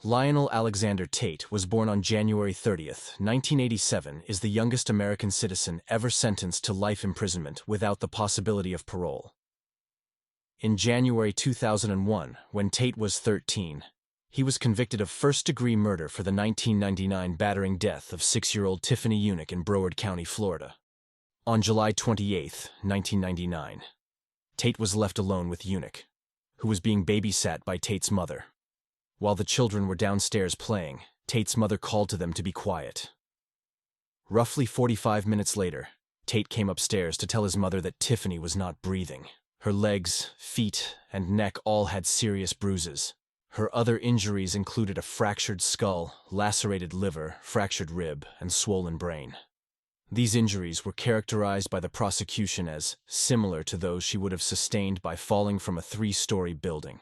Lionel Alexander Tate was born on January 30th, 1987, is the youngest American citizen ever sentenced to life imprisonment without the possibility of parole. In January 2001, when Tate was 13, he was convicted of first-degree murder for the 1999 battering death of 6-year-old Tiffany Eunick in Broward County, Florida. On July 28, 1999, Tate was left alone with Eunick, who was being babysat by Tate's mother. While the children were downstairs playing, Tate's mother called to them to be quiet. Roughly 45 minutes later, Tate came upstairs to tell his mother that Tiffany was not breathing. Her legs, feet, and neck all had serious bruises. Her other injuries included a fractured skull, lacerated liver, fractured rib, and swollen brain. These injuries were characterized by the prosecution as similar to those she would have sustained by falling from a 3-story building.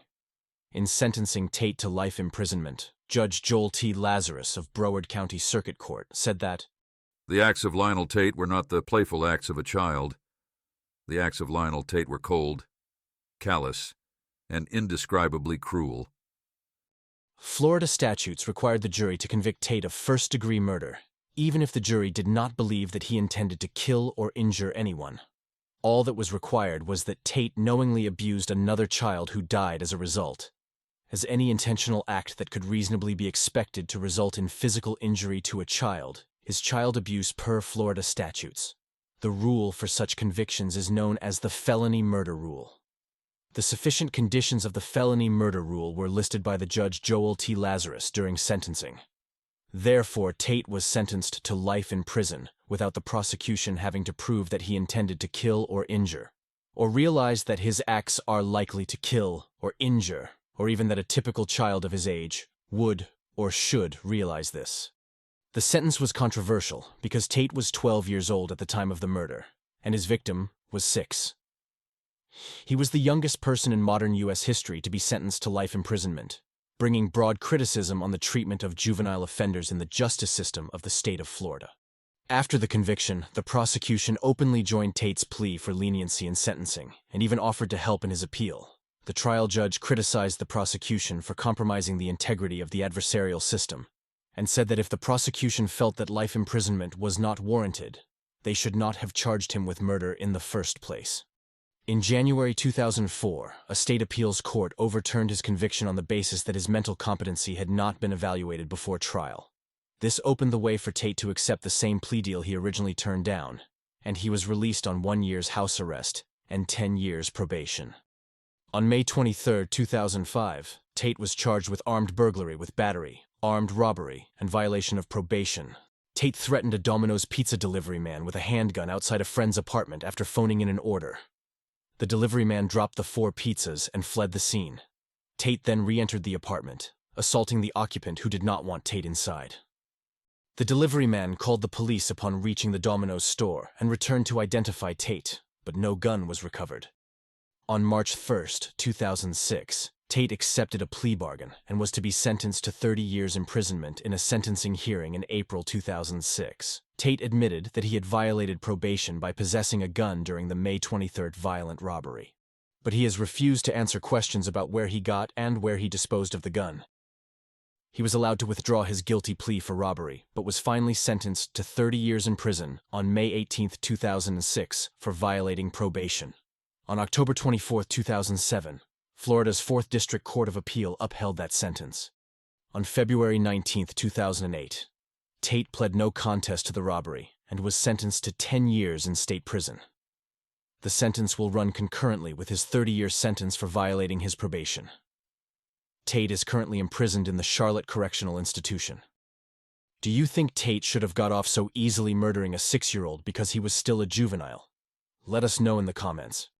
In sentencing Tate to life imprisonment, Judge Joel T. Lazarus of Broward County Circuit Court said that, "The acts of Lionel Tate were not the playful acts of a child. The acts of Lionel Tate were cold, callous, and indescribably cruel." Florida statutes required the jury to convict Tate of first-degree murder, even if the jury did not believe that he intended to kill or injure anyone. All that was required was that Tate knowingly abused another child who died as a result. As any intentional act that could reasonably be expected to result in physical injury to a child is child abuse per Florida statutes. The rule for such convictions is known as the felony murder rule. The sufficient conditions of the felony murder rule were listed by the Judge Joel T. Lazarus during sentencing. Therefore, Tate was sentenced to life in prison without the prosecution having to prove that he intended to kill or injure, or realize that his acts are likely to kill or injure, or even that a typical child of his age would or should realize this. The sentence was controversial because Tate was 12 years old at the time of the murder, and his victim was 6. He was the youngest person in modern U.S. history to be sentenced to life imprisonment, bringing broad criticism on the treatment of juvenile offenders in the justice system of the state of Florida. After the conviction, the prosecution openly joined Tate's plea for leniency in sentencing and even offered to help in his appeal. The trial judge criticized the prosecution for compromising the integrity of the adversarial system and said that if the prosecution felt that life imprisonment was not warranted, they should not have charged him with murder in the first place. In January 2004, a state appeals court overturned his conviction on the basis that his mental competency had not been evaluated before trial. This opened the way for Tate to accept the same plea deal he originally turned down, and he was released on 1 year's house arrest and 10 years probation. On May 23, 2005, Tate was charged with armed burglary with battery, armed robbery, and violation of probation. Tate threatened a Domino's pizza delivery man with a handgun outside a friend's apartment after phoning in an order. The delivery man dropped the 4 pizzas and fled the scene. Tate then re-entered the apartment, assaulting the occupant who did not want Tate inside. The delivery man called the police upon reaching the Domino's store and returned to identify Tate, but no gun was recovered. On March 1, 2006, Tate accepted a plea bargain and was to be sentenced to 30 years imprisonment in a sentencing hearing in April 2006. Tate admitted that he had violated probation by possessing a gun during the May 23 violent robbery. But he has refused to answer questions about where he got and where he disposed of the gun. He was allowed to withdraw his guilty plea for robbery, but was finally sentenced to 30 years in prison on May 18, 2006 for violating probation. On October 24, 2007, Florida's 4th District Court of Appeal upheld that sentence. On February 19, 2008, Tate pled no contest to the robbery and was sentenced to 10 years in state prison. The sentence will run concurrently with his 30-year sentence for violating his probation. Tate is currently imprisoned in the Charlotte Correctional Institution. Do you think Tate should have got off so easily murdering a 6-year-old because he was still a juvenile? Let us know in the comments.